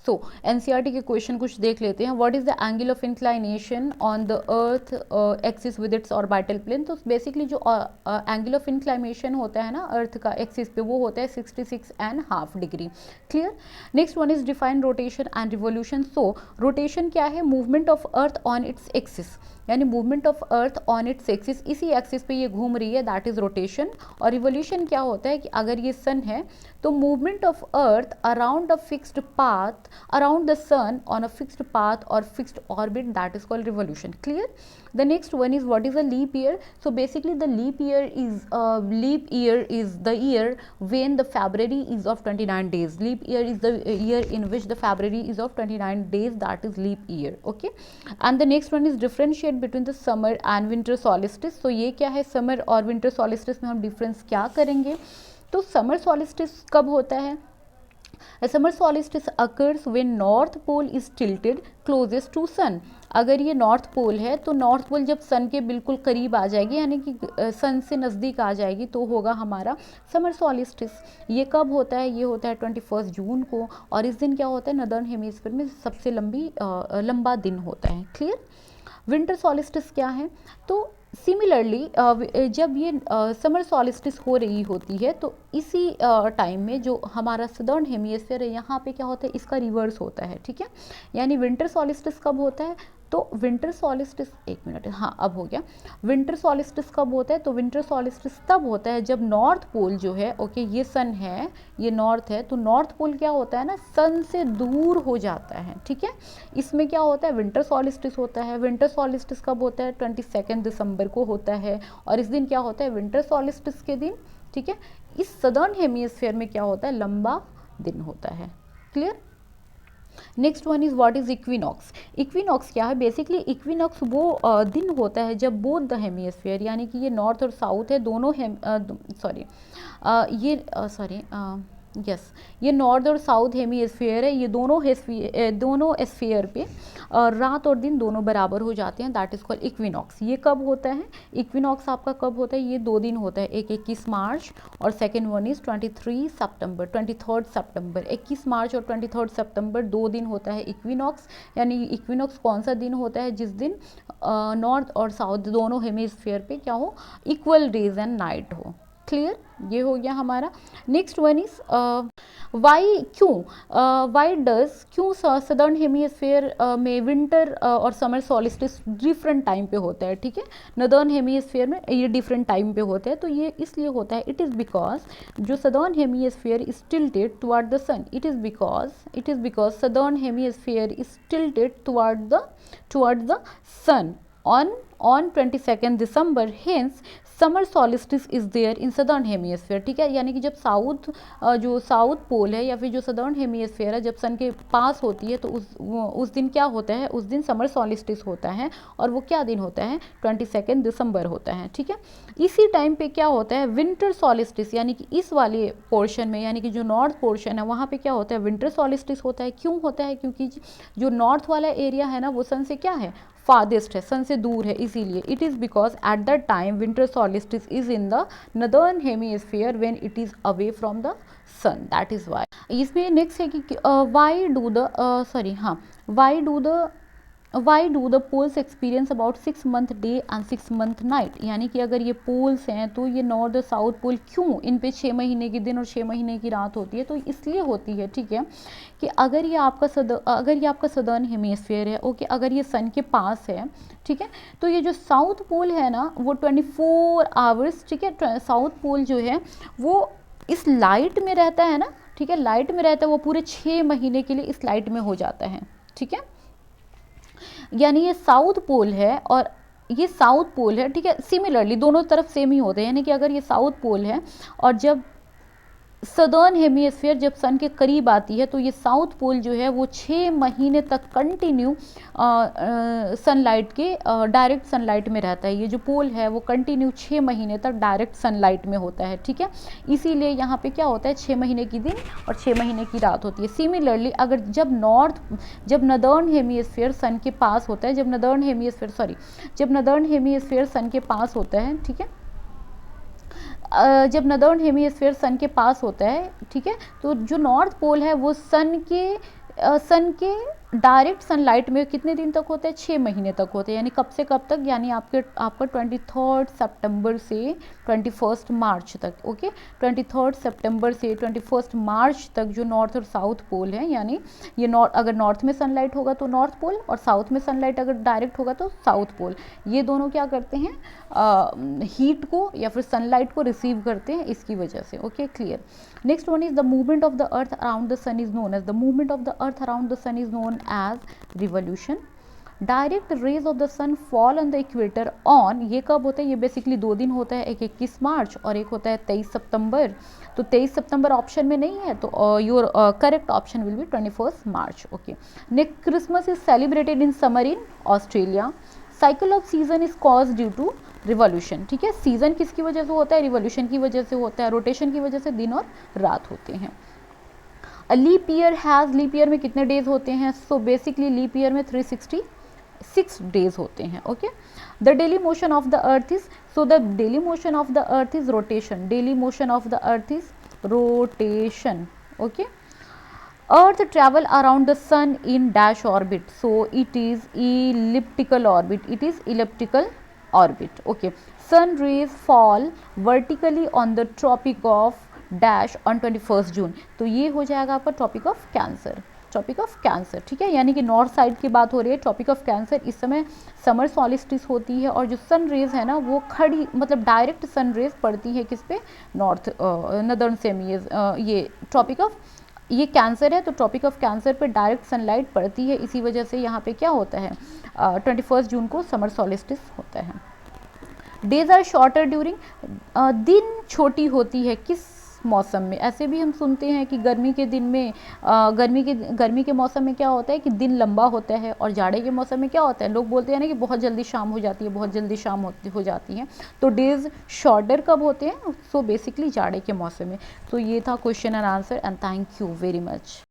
सो NCERT के question कुछ देख लेते हैं. What is the angle of inclination on the earth axis with its orbital plane. तो बेसिकली जो एंगल ऑफ इंक्लाइनेशन होता है ना अर्थ का एक्सिस पे, वो होता है 66.5 degree. Clear. Next one is define rotation and revolution. So rotation क्या है? Movement of earth on its axis, यानी movement of earth on its axis, इसी एक्सिस पे ये घूम रही है, दैट इज रोटेशन. और रिवोल्यूशन क्या होता है कि अगर ये सन है तो movement of earth around a fixed path around the sun on a fixed path और fixed orbit, that is called revolution. Clear. The next one is what is a leap year. So basically the leap year is the year when the February is of 29 days. Leap year is the year in which the February is of 29 days, that is leap year. Okay. And the next one is differentiate between the summer and winter solstice. So ये क्या है? Summer और winter solstice में हम difference क्या करेंगे? तो summer solstice कब होता है? A summer solstice occurs when north pole is tilted closest to sun. अगर ये नॉर्थ पोल है तो नॉर्थ पोल जब सन के बिल्कुल करीब आ जाएगी, यानी कि सन से नज़दीक आ जाएगी, तो होगा हमारा समर सॉलिस्टिस. ये कब होता है? ये होता है 21 जून को. और इस दिन क्या होता है? नदर्न हेमिस्फीयर में सबसे लंबा दिन होता है. क्लियर. विंटर सॉलिस्टिस क्या है? तो सिमिलरली जब ये समर सॉलिस्टिस हो रही होती है तो इसी टाइम में जो हमारा सदर्न हेमिस्फीयर है यहाँ पे क्या होता है? इसका रिवर्स होता है. ठीक है. यानी विंटर सॉलिस्टिस कब होता है? तो विंटर सॉलिस्टिस, एक मिनट, हाँ अब हो गया. विंटर सॉलिस्टिस कब होता है? तो विंटर सॉलिस्टिस तब होता है जब नॉर्थ पोल जो है, ओके, ये सन है, ये नॉर्थ है, तो नॉर्थ पोल क्या होता है ना, सन से दूर हो जाता है. ठीक है. इसमें क्या होता है? विंटर सॉलिस्टिस होता है. विंटर सॉलिस्टिस कब होता है? 22 दिसंबर को होता है. और इस दिन क्या होता है? विंटर सॉलिस्टिस के दिन, ठीक है, इस सदर्न हेमिस्फीयर में क्या होता है? लंबा दिन होता है. Clear. Next one is what is equinox. Equinox क्या है? बेसिकली इक्विनॉक्स वो दिन होता है जब बोथ द हेमिस्फीयर, यानी कि ये नॉर्थ और साउथ है दोनों ये नॉर्थ और साउथ हेमिस्फीयर है, ये दोनों स्फीयर पे रात और दिन दोनों बराबर हो जाते हैं, दैट इज कॉल्ड इक्विनॉक्स. ये कब होता है? इक्विनॉक्स आपका कब होता है? ये 2 दिन होता है, एक 21 मार्च और सेकेंड वन इज 23 सितंबर, 23 सितंबर. 21 मार्च और 23 सितंबर 2 दिन होता है इक्विनॉक्स. यानी इक्विनॉक्स कौन सा दिन होता है? जिस दिन नॉर्थ और साउथ दोनों हेमिस्फीयर पे क्या हो? इक्वल डेज एंड नाइट हो. क्लियर. ये हो गया हमारा. नेक्स्ट वन इज क्यों सदर्न हेमिस्फीयर में विंटर और समर सॉलिस्टिस डिफरेंट टाइम पे होता है. ठीक है. नदर्न हेमिस्फीयर में ये डिफरेंट टाइम पे होते हैं. तो ये इसलिए होता है, इट इज़ बिकॉज जो southern hemisphere is tilted toward the sun. It is because southern hemisphere is tilted toward the sun on 22 December. Hence summer solstice is there in southern hemisphere. ठीक है. यानी कि जब जो साउथ पोल है या फिर जो सदर्न हेमिस्फीयर है, जब सन के पास होती है तो उस दिन क्या होता है? उस दिन समर सॉलिस्टिस होता है. और वो क्या दिन होता है? 22 दिसंबर होता है. ठीक है. इसी टाइम पे क्या होता है? विंटर सॉलिस्टिस, यानी कि इस वाले पोर्शन में, यानी कि जो नॉर्थ पोर्शन है वहाँ पे क्या होता है? विंटर सॉलिस्टिस होता है. क्यों होता है? क्योंकि जो नॉर्थ वाला एरिया है ना, वो सन से क्या है? फारदेस्ट है, सन से दूर है, इसीलिए. It is because at that time winter solstice is in the northern hemisphere when it is away from the sun, that is why. इसमें नेक्स्ट है कि why do the poles experience about 6 month day and 6 month night. यानी कि अगर ये poles हैं तो ये नॉर्थ और साउथ पोल क्यों, इन पे 6 महीने के दिन और 6 महीने की रात होती है? तो इसलिए होती है, ठीक है, कि अगर ये आपका सदर्न हेमिस्फीयर है, ओके, अगर ये सन के पास है, ठीक है, तो ये जो साउथ पोल है ना वो 24 आवर्स, ठीक है, साउथ पोल जो है वो इस लाइट में रहता है ना, ठीक है, लाइट में रहता है, वो पूरे 6 महीने के लिए इस लाइट में हो जाता है. ठीक है. यानी ये साउथ पोल है और ये साउथ पोल है. ठीक है. सिमिलरली दोनों तरफ सेम ही होते हैं. यानी कि अगर ये साउथ पोल है और जब सदर्न हेमिस्फीयर जब सन के करीब आती है तो ये साउथ पोल जो है वो 6 महीने तक कंटिन्यू सनलाइट के डायरेक्ट सनलाइट में रहता है. ये जो पोल है वो कंटिन्यू 6 महीने तक डायरेक्ट सनलाइट में होता है. ठीक है. इसीलिए यहाँ पे क्या होता है? 6 महीने की दिन और 6 महीने की रात होती है. सिमिलरली अगर जब नदर्न हेमिस्फीयर सन के पास होता है, जब नदर्न हेमिस्फीयर सन के पास होता है, ठीक है, जब नदर्न हेमिस्फीयर सन के पास होता है, ठीक है, तो जो नॉर्थ पोल है वो सन के सन के डायरेक्ट सनलाइट में कितने दिन तक होते हैं, 6 महीने तक होते हैं, यानी कब से कब तक, यानी आपका 23 सितंबर से 21 मार्च तक। ओके, 23 सितंबर से 21 मार्च तक जो नॉर्थ और साउथ पोल है, यानी ये अगर नॉर्थ में सनलाइट होगा तो नॉर्थ पोल, और साउथ में सनलाइट अगर डायरेक्ट होगा तो साउथ पोल, ये दोनों क्या करते हैं, हीट को या फिर सनलाइट को रिसीव करते हैं इसकी वजह से। Okay, clear. Next one is the movement of the earth around the sun is known as, the movement of the earth around the sun is known as revolution. Direct rays of the sun fall on the equator on, ये कब होता है, ये basically 2 दिन होता है, एक 21 मार्च और एक होता है 23 सितंबर। तो 23 सितंबर ऑप्शन में नहीं है, तो your correct option will be 21 March. Okay, next, Christmas is celebrated in summer in Australia. Cycle of season is cause due to revolution. ठीक है, सीजन किसकी वजह से होता है, रिवॉल्यूशन की वजह से होता है, रोटेशन की वजह से दिन और रात होते हैं। Leap year has, leap year में कितने डेज होते हैं, सो बेसिकली लीप ईयर में 366 डेज होते हैं। Okay, the daily motion of the earth is, so the daily motion of the earth is rotation, daily motion of the earth is rotation. Okay, earth travel around the sun in dash orbit, so it is elliptical orbit, it is elliptical orbit. Okay, sun rays fall vertically on the tropic of dash on 21st June, तो ये हो जाएगा आपका tropic of Cancer, tropic of Cancer. ठीक है, यानी कि north side की बात हो रही है, ट्रॉपिक ऑफ कैंसर, इस समय समर सॉलिस्टिस होती है और जो सन रेज है ना वो खड़ी, मतलब डायरेक्ट सन रेज पड़ती है किस पे, नॉर्थ नदर्न सेमीज, ये ट्रॉपिक ऑफ, ये कैंसर है तो ट्रॉपिक ऑफ कैंसर पे डायरेक्ट सनलाइट पड़ती है, इसी वजह से यहाँ पे क्या होता है, 21 जून को समर सॉलिस्टिस होता है। डेज आर शॉर्टर ड्यूरिंग, दिन छोटी होती है किस मौसम में, ऐसे भी हम सुनते हैं कि गर्मी के दिन में, गर्मी के मौसम में क्या होता है कि दिन लंबा होता है, और जाड़े के मौसम में क्या होता है, लोग बोलते हैं ना कि बहुत जल्दी शाम हो जाती है, बहुत जल्दी शाम हो जाती है, तो डेज शॉर्टर कब होते हैं, सो बेसिकली जाड़े के मौसम में। तो ये था question and answer, and thank you very much.